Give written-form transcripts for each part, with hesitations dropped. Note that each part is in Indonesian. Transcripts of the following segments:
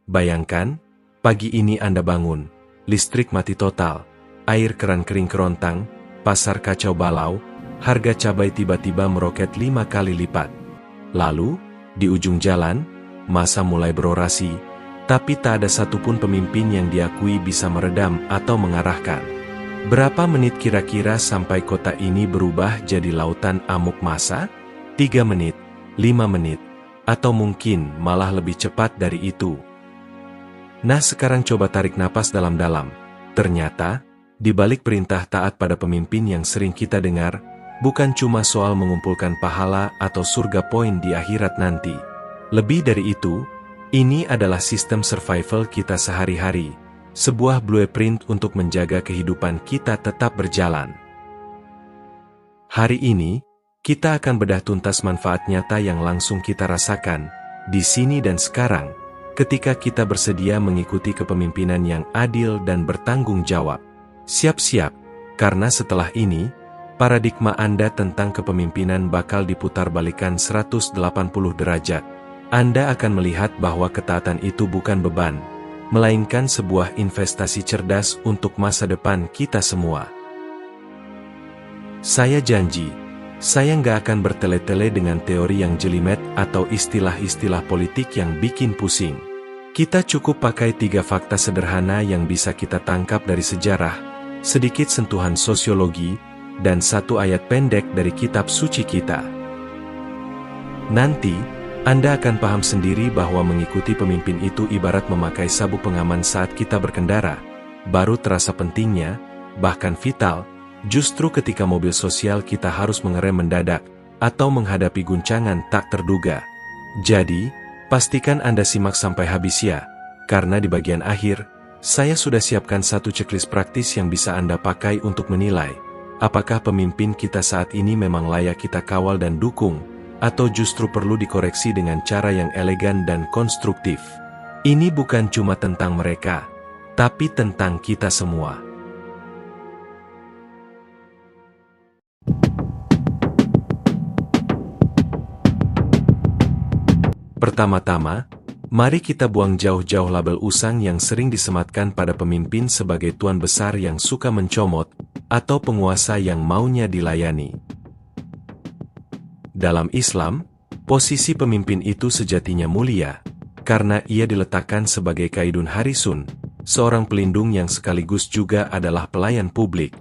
Bayangkan, pagi ini Anda bangun, listrik mati total, air keran kering kerontang, pasar kacau balau, harga cabai tiba-tiba meroket 5 kali lipat. Lalu, di ujung jalan, massa mulai berorasi, tapi tak ada satupun pemimpin yang diakui bisa meredam atau mengarahkan. Berapa menit kira-kira sampai kota ini berubah jadi lautan amuk massa? 3 menit, 5 menit, atau mungkin malah lebih cepat dari itu. Nah, sekarang coba tarik napas dalam-dalam. Ternyata, di balik perintah taat pada pemimpin yang sering kita dengar, bukan cuma soal mengumpulkan pahala atau surga poin di akhirat nanti. Lebih dari itu, ini adalah sistem survival kita sehari-hari, sebuah blueprint untuk menjaga kehidupan kita tetap berjalan. Hari ini, kita akan bedah tuntas manfaat nyata yang langsung kita rasakan, di sini dan sekarang, ketika kita bersedia mengikuti kepemimpinan yang adil dan bertanggung jawab. Siap-siap, karena setelah ini, paradigma Anda tentang kepemimpinan bakal diputar-balikan 180 derajat. Anda akan melihat bahwa ketaatan itu bukan beban, melainkan sebuah investasi cerdas untuk masa depan kita semua. Saya janji, saya nggak akan bertele-tele dengan teori yang jelimet atau istilah-istilah politik yang bikin pusing. Kita cukup pakai 3 fakta sederhana yang bisa kita tangkap dari sejarah, sedikit sentuhan sosiologi, dan 1 ayat pendek dari kitab suci kita. Nanti, Anda akan paham sendiri bahwa mengikuti pemimpin itu ibarat memakai sabuk pengaman saat kita berkendara. Baru terasa pentingnya, bahkan vital, justru ketika mobil sosial kita harus mengerem mendadak, atau menghadapi guncangan tak terduga. Jadi, pastikan Anda simak sampai habis ya, karena di bagian akhir, saya sudah siapkan 1 checklist praktis yang bisa Anda pakai untuk menilai, apakah pemimpin kita saat ini memang layak kita kawal dan dukung, atau justru perlu dikoreksi dengan cara yang elegan dan konstruktif. Ini bukan cuma tentang mereka, tapi tentang kita semua. Pertama-tama, mari kita buang jauh-jauh label usang yang sering disematkan pada pemimpin sebagai tuan besar yang suka mencomot, atau penguasa yang maunya dilayani. Dalam Islam, posisi pemimpin itu sejatinya mulia, karena ia diletakkan sebagai qaidun harisun, seorang pelindung yang sekaligus juga adalah pelayan publik.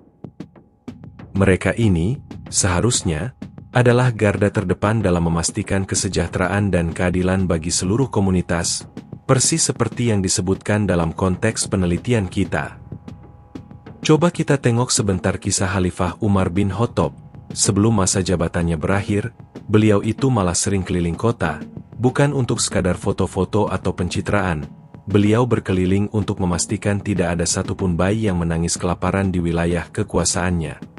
Mereka ini, seharusnya, adalah garda terdepan dalam memastikan kesejahteraan dan keadilan bagi seluruh komunitas, persis seperti yang disebutkan dalam konteks penelitian kita. Coba kita tengok sebentar kisah Khalifah Umar bin Khattab. Sebelum masa jabatannya berakhir, beliau itu malah sering keliling kota, bukan untuk sekadar foto-foto atau pencitraan. Beliau berkeliling untuk memastikan tidak ada satupun bayi yang menangis kelaparan di wilayah kekuasaannya.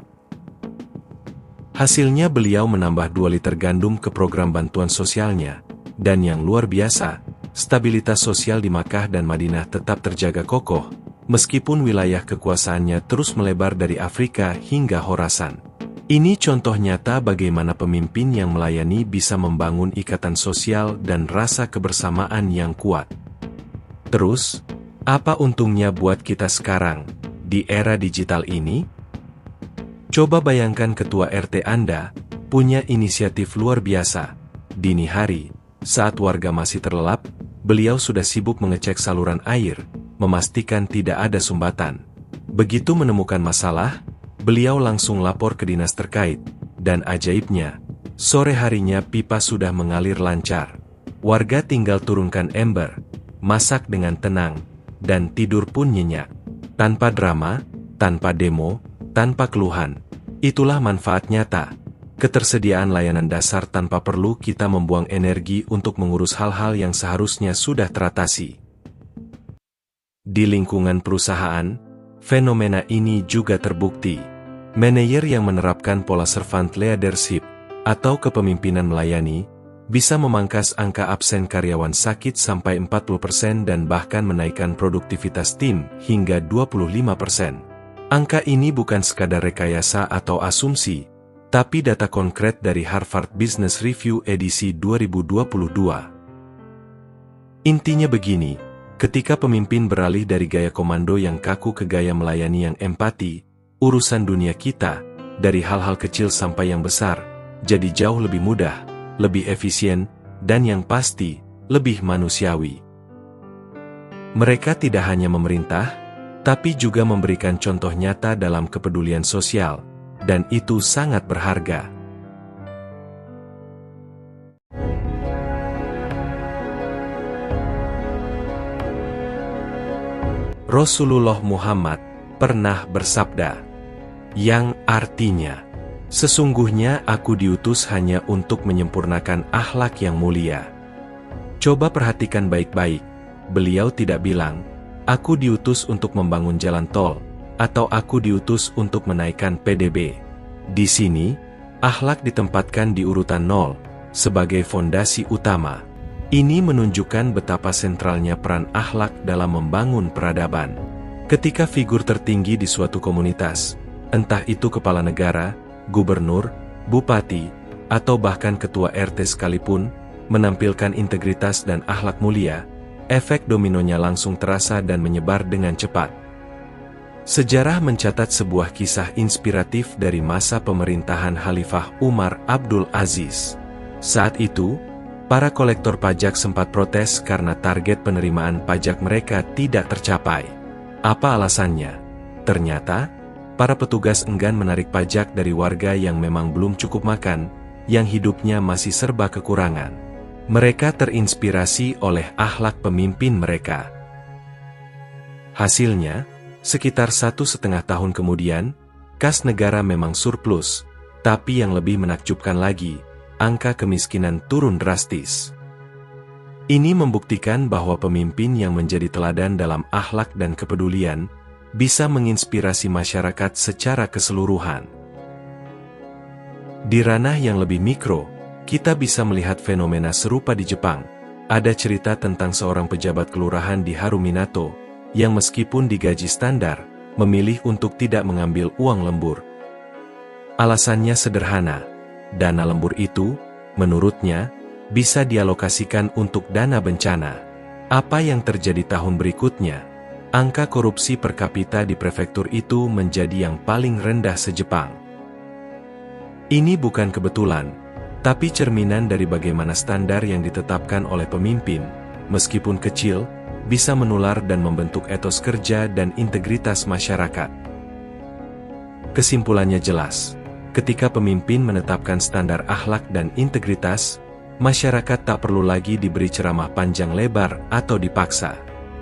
Hasilnya beliau menambah 2 liter gandum ke program bantuan sosialnya, dan yang luar biasa, stabilitas sosial di Makkah dan Madinah tetap terjaga kokoh, meskipun wilayah kekuasaannya terus melebar dari Afrika hingga Khorasan. Ini contoh nyata bagaimana pemimpin yang melayani bisa membangun ikatan sosial dan rasa kebersamaan yang kuat. Terus, apa untungnya buat kita sekarang, di era digital ini? Coba bayangkan ketua RT Anda punya inisiatif luar biasa. Dini hari, saat warga masih terlelap, beliau sudah sibuk mengecek saluran air, memastikan tidak ada sumbatan. Begitu menemukan masalah, beliau langsung lapor ke dinas terkait, dan ajaibnya, sore harinya pipa sudah mengalir lancar. Warga tinggal turunkan ember, masak dengan tenang, dan tidur pun nyenyak. Tanpa drama, tanpa demo, tanpa keluhan. Itulah manfaat nyata. Ketersediaan layanan dasar tanpa perlu kita membuang energi untuk mengurus hal-hal yang seharusnya sudah teratasi. Di lingkungan perusahaan, fenomena ini juga terbukti. Manajer yang menerapkan pola servant leadership, atau kepemimpinan melayani, bisa memangkas angka absen karyawan sakit sampai 40% dan bahkan menaikkan produktivitas tim hingga 25%. Angka ini bukan sekadar rekayasa atau asumsi, tapi data konkret dari Harvard Business Review edisi 2022. Intinya begini, Ketika pemimpin beralih dari gaya komando yang kaku ke gaya melayani yang empati, urusan dunia kita, dari hal-hal kecil sampai yang besar, jadi jauh lebih mudah, lebih efisien, dan yang pasti, lebih manusiawi. Mereka tidak hanya memerintah, tapi juga memberikan contoh nyata dalam kepedulian sosial, dan itu sangat berharga. Rasulullah Muhammad pernah bersabda, yang artinya, sesungguhnya aku diutus hanya untuk menyempurnakan akhlak yang mulia. Coba perhatikan baik-baik, beliau tidak bilang, aku diutus untuk membangun jalan tol, atau aku diutus untuk menaikkan PDB. Di sini, akhlak ditempatkan di urutan 0, sebagai fondasi utama. Ini menunjukkan betapa sentralnya peran akhlak dalam membangun peradaban. Ketika figur tertinggi di suatu komunitas, entah itu kepala negara, gubernur, bupati, atau bahkan ketua RT sekalipun, menampilkan integritas dan akhlak mulia, efek dominonya langsung terasa dan menyebar dengan cepat. Sejarah mencatat sebuah kisah inspiratif dari masa pemerintahan Khalifah Umar Abdul Aziz. Saat itu, para kolektor pajak sempat protes karena target penerimaan pajak mereka tidak tercapai. Apa alasannya? Ternyata, para petugas enggan menarik pajak dari warga yang memang belum cukup makan, yang hidupnya masih serba kekurangan. Mereka terinspirasi oleh akhlak pemimpin mereka. Hasilnya, sekitar 1,5 tahun kemudian, kas negara memang surplus, tapi yang lebih menakjubkan lagi, angka kemiskinan turun drastis. Ini membuktikan bahwa pemimpin yang menjadi teladan dalam akhlak dan kepedulian, bisa menginspirasi masyarakat secara keseluruhan. Di ranah yang lebih mikro, kita bisa melihat fenomena serupa di Jepang. Ada cerita tentang seorang pejabat kelurahan di Haruminato, yang meskipun digaji standar, memilih untuk tidak mengambil uang lembur. Alasannya sederhana. Dana lembur itu, menurutnya, bisa dialokasikan untuk dana bencana. Apa yang terjadi tahun berikutnya? Angka korupsi per kapita di prefektur itu menjadi yang paling rendah se-Jepang. Ini bukan kebetulan, tapi cerminan dari bagaimana standar yang ditetapkan oleh pemimpin, meskipun kecil, bisa menular dan membentuk etos kerja dan integritas masyarakat. Kesimpulannya jelas. Ketika pemimpin menetapkan standar akhlak dan integritas, masyarakat tak perlu lagi diberi ceramah panjang lebar atau dipaksa.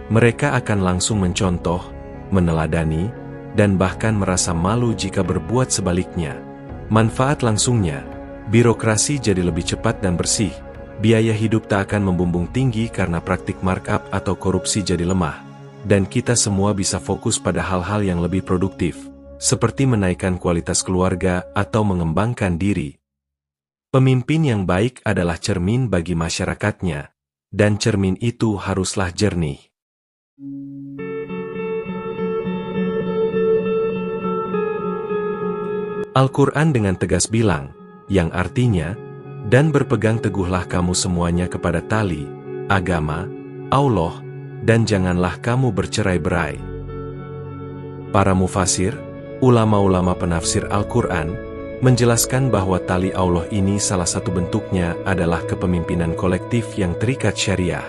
Mereka akan langsung mencontoh, meneladani, dan bahkan merasa malu jika berbuat sebaliknya. Manfaat langsungnya, birokrasi jadi lebih cepat dan bersih, biaya hidup tak akan membumbung tinggi karena praktik markup atau korupsi jadi lemah, dan kita semua bisa fokus pada hal-hal yang lebih produktif, seperti menaikkan kualitas keluarga atau mengembangkan diri. Pemimpin yang baik adalah cermin bagi masyarakatnya, dan cermin itu haruslah jernih. Al-Quran dengan tegas bilang, yang artinya, dan berpegang teguhlah kamu semuanya kepada tali, agama, Allah, dan janganlah kamu bercerai-berai. Para mufasir, ulama-ulama penafsir Al-Quran, menjelaskan bahwa tali Allah ini salah satu bentuknya adalah kepemimpinan kolektif yang terikat syariah.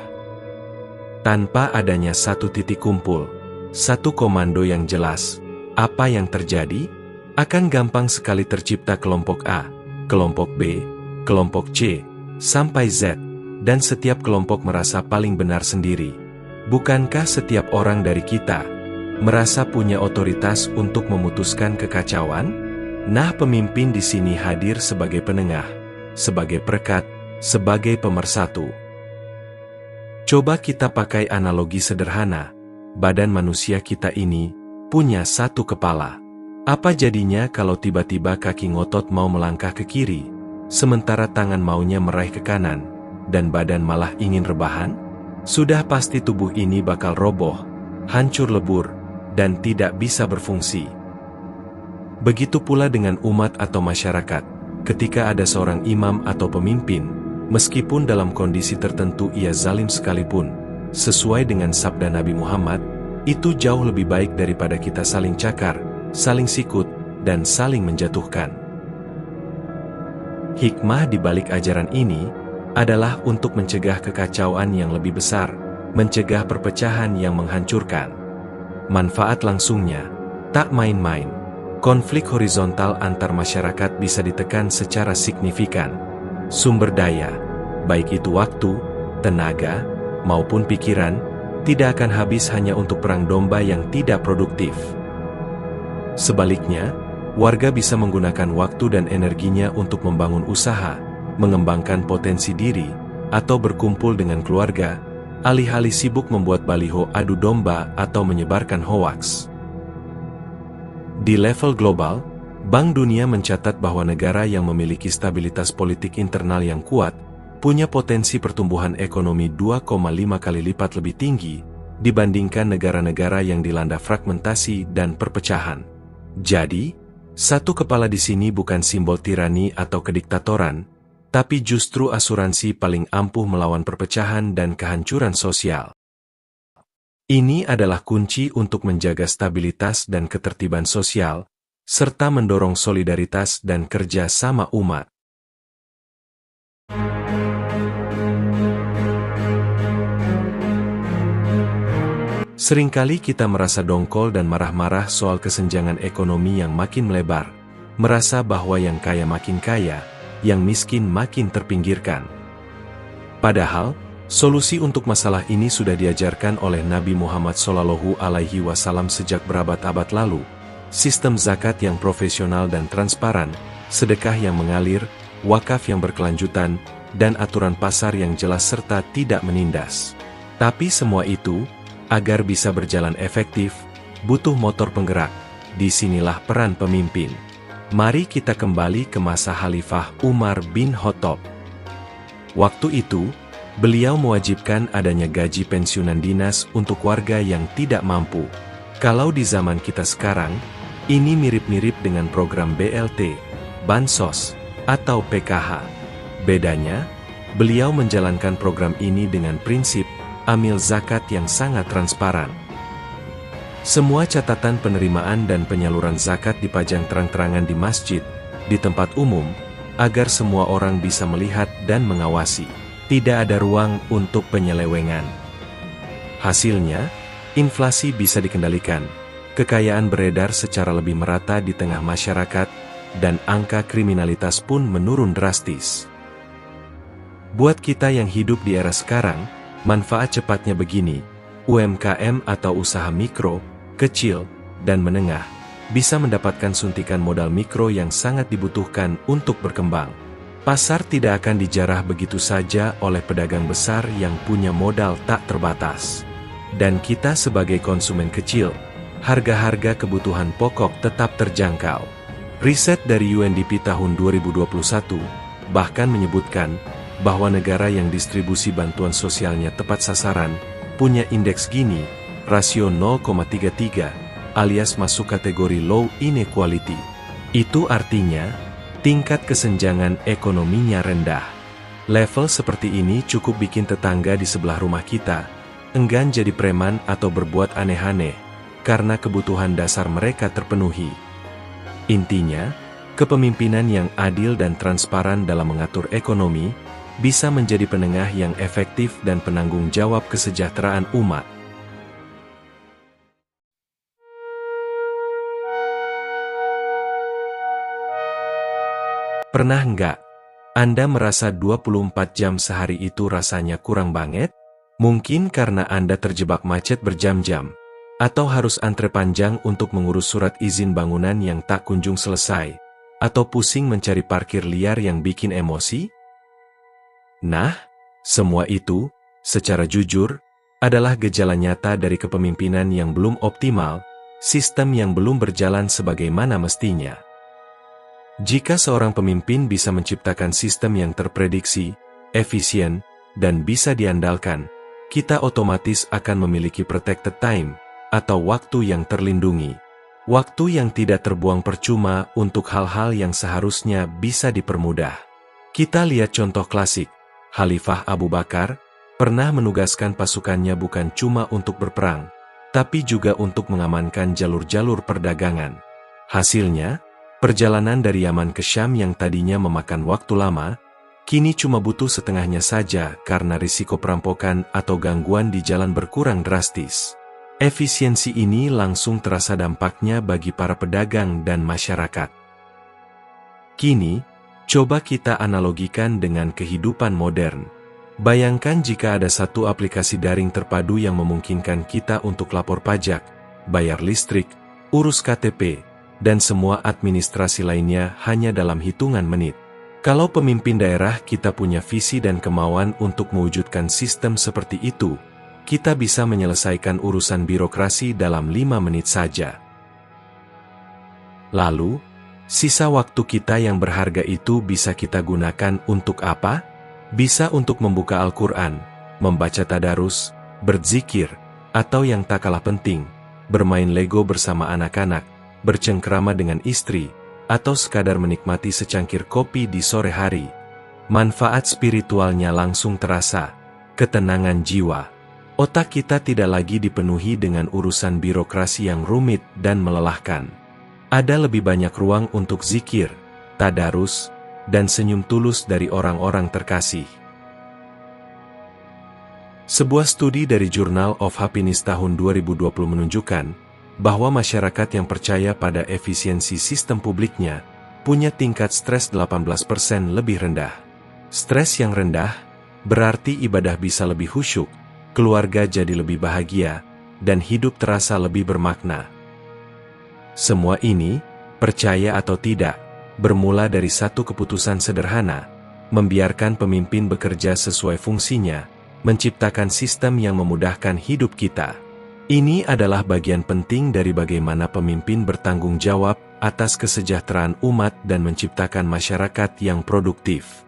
Tanpa adanya satu titik kumpul, satu komando yang jelas, apa yang terjadi? Akan gampang sekali tercipta kelompok A, kelompok B, kelompok C, sampai Z, dan setiap kelompok merasa paling benar sendiri. Bukankah setiap orang dari kita merasa punya otoritas untuk memutuskan kekacauan? Nah, pemimpin di sini hadir sebagai penengah, sebagai perekat, sebagai pemersatu. Coba kita pakai analogi sederhana. Badan manusia kita ini punya satu kepala. Apa jadinya kalau tiba-tiba kaki ngotot mau melangkah ke kiri, sementara tangan maunya meraih ke kanan, dan badan malah ingin rebahan? Sudah pasti tubuh ini bakal roboh, hancur lebur, dan tidak bisa berfungsi. Begitu pula dengan umat atau masyarakat, ketika ada seorang imam atau pemimpin, meskipun dalam kondisi tertentu ia zalim sekalipun, sesuai dengan sabda Nabi Muhammad, itu jauh lebih baik daripada kita saling cakar, saling sikut, dan saling menjatuhkan. Hikmah di balik ajaran ini adalah untuk mencegah kekacauan yang lebih besar, mencegah perpecahan yang menghancurkan. Manfaat langsungnya tak main-main. Konflik horizontal antar masyarakat bisa ditekan secara signifikan. Sumber daya, baik itu waktu, tenaga, maupun pikiran, tidak akan habis hanya untuk perang domba yang tidak produktif. Sebaliknya, warga bisa menggunakan waktu dan energinya untuk membangun usaha, mengembangkan potensi diri, atau berkumpul dengan keluarga, alih-alih sibuk membuat baliho adu domba atau menyebarkan hoaks. Di level global, Bank Dunia mencatat bahwa negara yang memiliki stabilitas politik internal yang kuat, punya potensi pertumbuhan ekonomi 2,5 kali lipat lebih tinggi dibandingkan negara-negara yang dilanda fragmentasi dan perpecahan. Jadi, satu kepala di sini bukan simbol tirani atau kediktatoran, tapi justru asuransi paling ampuh melawan perpecahan dan kehancuran sosial. Ini adalah kunci untuk menjaga stabilitas dan ketertiban sosial, serta mendorong solidaritas dan kerja sama umat. Seringkali kita merasa dongkol dan marah-marah soal kesenjangan ekonomi yang makin melebar, merasa bahwa yang kaya makin kaya, yang miskin makin terpinggirkan. Padahal, solusi untuk masalah ini sudah diajarkan oleh Nabi Muhammad SAW sejak berabad-abad lalu. Sistem zakat yang profesional dan transparan, sedekah yang mengalir, wakaf yang berkelanjutan, dan aturan pasar yang jelas serta tidak menindas. Tapi semua itu, agar bisa berjalan efektif, butuh motor penggerak. Disinilah peran pemimpin. Mari kita kembali ke masa Khalifah Umar bin Khattab. Waktu itu, beliau mewajibkan adanya gaji pensiunan dinas untuk warga yang tidak mampu. Kalau di zaman kita sekarang, ini mirip-mirip dengan program BLT, Bansos, atau PKH. Bedanya, beliau menjalankan program ini dengan prinsip amil zakat yang sangat transparan. Semua catatan penerimaan dan penyaluran zakat dipajang terang-terangan di masjid, di tempat umum, agar semua orang bisa melihat dan mengawasi. Tidak ada ruang untuk penyelewengan. Hasilnya, inflasi bisa dikendalikan, kekayaan beredar secara lebih merata di tengah masyarakat, dan angka kriminalitas pun menurun drastis. Buat kita yang hidup di era sekarang, manfaat cepatnya begini: UMKM atau usaha mikro, kecil, dan menengah, bisa mendapatkan suntikan modal mikro yang sangat dibutuhkan untuk berkembang. Pasar tidak akan dijarah begitu saja oleh pedagang besar yang punya modal tak terbatas. Dan kita sebagai konsumen kecil, harga-harga kebutuhan pokok tetap terjangkau. Riset dari UNDP tahun 2021 bahkan menyebutkan bahwa negara yang distribusi bantuan sosialnya tepat sasaran punya indeks Gini, rasio 0,33, alias masuk kategori low inequality. Itu artinya, tingkat kesenjangan ekonominya rendah. Level seperti ini cukup bikin tetangga di sebelah rumah kita enggan jadi preman atau berbuat aneh-aneh, karena kebutuhan dasar mereka terpenuhi. Intinya, kepemimpinan yang adil dan transparan dalam mengatur ekonomi bisa menjadi penengah yang efektif dan penanggung jawab kesejahteraan umat. Pernah nggak Anda merasa 24 jam sehari itu rasanya kurang banget? Mungkin karena Anda terjebak macet berjam-jam, atau harus antre panjang untuk mengurus surat izin bangunan yang tak kunjung selesai, atau pusing mencari parkir liar yang bikin emosi? Nah, semua itu, secara jujur, adalah gejala nyata dari kepemimpinan yang belum optimal, sistem yang belum berjalan sebagaimana mestinya. Jika seorang pemimpin bisa menciptakan sistem yang terprediksi, efisien, dan bisa diandalkan, kita otomatis akan memiliki protected time, atau waktu yang terlindungi. Waktu yang tidak terbuang percuma untuk hal-hal yang seharusnya bisa dipermudah. Kita lihat contoh klasik, Khalifah Abu Bakar, pernah menugaskan pasukannya bukan cuma untuk berperang, tapi juga untuk mengamankan jalur-jalur perdagangan. Hasilnya, perjalanan dari Yaman ke Syam yang tadinya memakan waktu lama, kini cuma butuh setengahnya saja karena risiko perampokan atau gangguan di jalan berkurang drastis. Efisiensi ini langsung terasa dampaknya bagi para pedagang dan masyarakat. Kini, coba kita analogikan dengan kehidupan modern. Bayangkan jika ada satu aplikasi daring terpadu yang memungkinkan kita untuk lapor pajak, bayar listrik, urus KTP, dan semua administrasi lainnya hanya dalam hitungan menit. Kalau pemimpin daerah kita punya visi dan kemauan untuk mewujudkan sistem seperti itu, kita bisa menyelesaikan urusan birokrasi dalam 5 menit saja. Lalu, sisa waktu kita yang berharga itu bisa kita gunakan untuk apa? Bisa untuk membuka Al-Quran, membaca tadarus, berzikir, atau yang tak kalah penting, bermain Lego bersama anak-anak, bercengkrama dengan istri, atau sekadar menikmati secangkir kopi di sore hari. Manfaat spiritualnya langsung terasa, ketenangan jiwa. Otak kita tidak lagi dipenuhi dengan urusan birokrasi yang rumit dan melelahkan. Ada lebih banyak ruang untuk zikir, tadarus, dan senyum tulus dari orang-orang terkasih. Sebuah studi dari Journal of Happiness tahun 2020 menunjukkan bahwa masyarakat yang percaya pada efisiensi sistem publiknya punya tingkat stres 18% lebih rendah. Stres yang rendah berarti ibadah bisa lebih khusyuk, keluarga jadi lebih bahagia, dan hidup terasa lebih bermakna. Semua ini, percaya atau tidak, bermula dari satu keputusan sederhana, membiarkan pemimpin bekerja sesuai fungsinya, menciptakan sistem yang memudahkan hidup kita. Ini adalah bagian penting dari bagaimana pemimpin bertanggung jawab atas kesejahteraan umat dan menciptakan masyarakat yang produktif.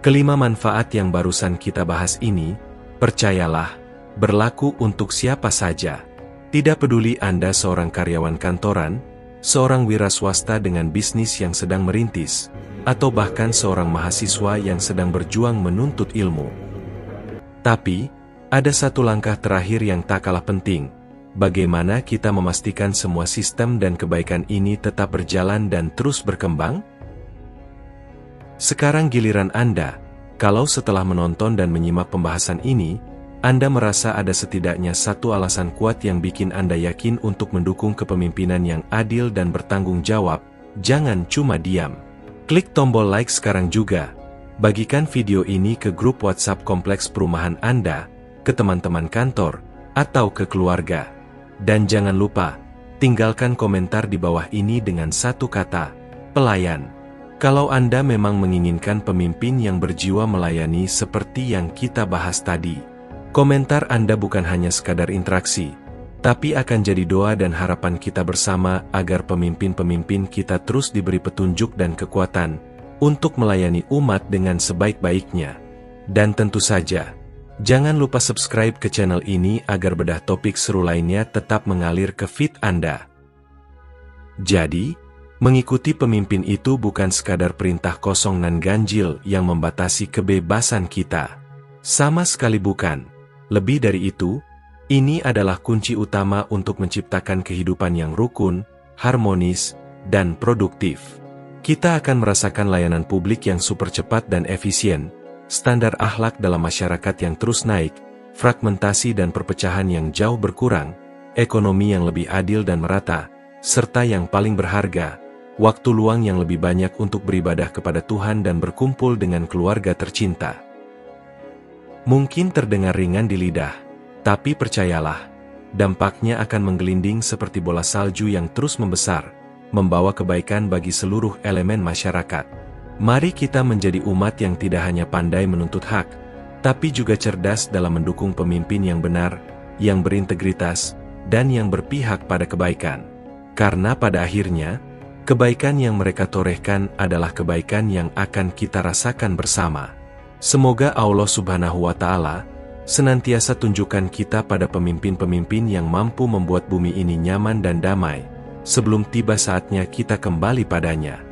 Kelima manfaat yang barusan kita bahas ini, percayalah, berlaku untuk siapa saja. Tidak peduli Anda seorang karyawan kantoran, seorang wira swasta dengan bisnis yang sedang merintis, atau bahkan seorang mahasiswa yang sedang berjuang menuntut ilmu. Tapi, ada satu langkah terakhir yang tak kalah penting, bagaimana kita memastikan semua sistem dan kebaikan ini tetap berjalan dan terus berkembang? Sekarang giliran Anda, kalau setelah menonton dan menyimak pembahasan ini, Anda merasa ada setidaknya satu alasan kuat yang bikin Anda yakin untuk mendukung kepemimpinan yang adil dan bertanggung jawab, jangan cuma diam. Klik tombol like sekarang juga, bagikan video ini ke grup WhatsApp kompleks perumahan Anda, ke teman-teman kantor, atau ke keluarga. Dan jangan lupa, tinggalkan komentar di bawah ini dengan satu kata, pelayan. Kalau Anda memang menginginkan pemimpin yang berjiwa melayani seperti yang kita bahas tadi. Komentar Anda bukan hanya sekadar interaksi, tapi akan jadi doa dan harapan kita bersama agar pemimpin-pemimpin kita terus diberi petunjuk dan kekuatan untuk melayani umat dengan sebaik-baiknya. Dan tentu saja, jangan lupa subscribe ke channel ini agar bedah topik seru lainnya tetap mengalir ke feed Anda. Jadi, mengikuti pemimpin itu bukan sekadar perintah kosong nan ganjil yang membatasi kebebasan kita. Sama sekali bukan. Lebih dari itu, ini adalah kunci utama untuk menciptakan kehidupan yang rukun, harmonis, dan produktif. Kita akan merasakan layanan publik yang super cepat dan efisien, standar akhlak dalam masyarakat yang terus naik, fragmentasi dan perpecahan yang jauh berkurang, ekonomi yang lebih adil dan merata, serta yang paling berharga, waktu luang yang lebih banyak untuk beribadah kepada Tuhan dan berkumpul dengan keluarga tercinta. Mungkin terdengar ringan di lidah, tapi percayalah, dampaknya akan menggelinding seperti bola salju yang terus membesar, membawa kebaikan bagi seluruh elemen masyarakat. Mari kita menjadi umat yang tidak hanya pandai menuntut hak, tapi juga cerdas dalam mendukung pemimpin yang benar, yang berintegritas, dan yang berpihak pada kebaikan. Karena pada akhirnya, kebaikan yang mereka torehkan adalah kebaikan yang akan kita rasakan bersama. Semoga Allah Subhanahu wa Ta'ala senantiasa tunjukkan kita pada pemimpin-pemimpin yang mampu membuat bumi ini nyaman dan damai, sebelum tiba saatnya kita kembali padanya.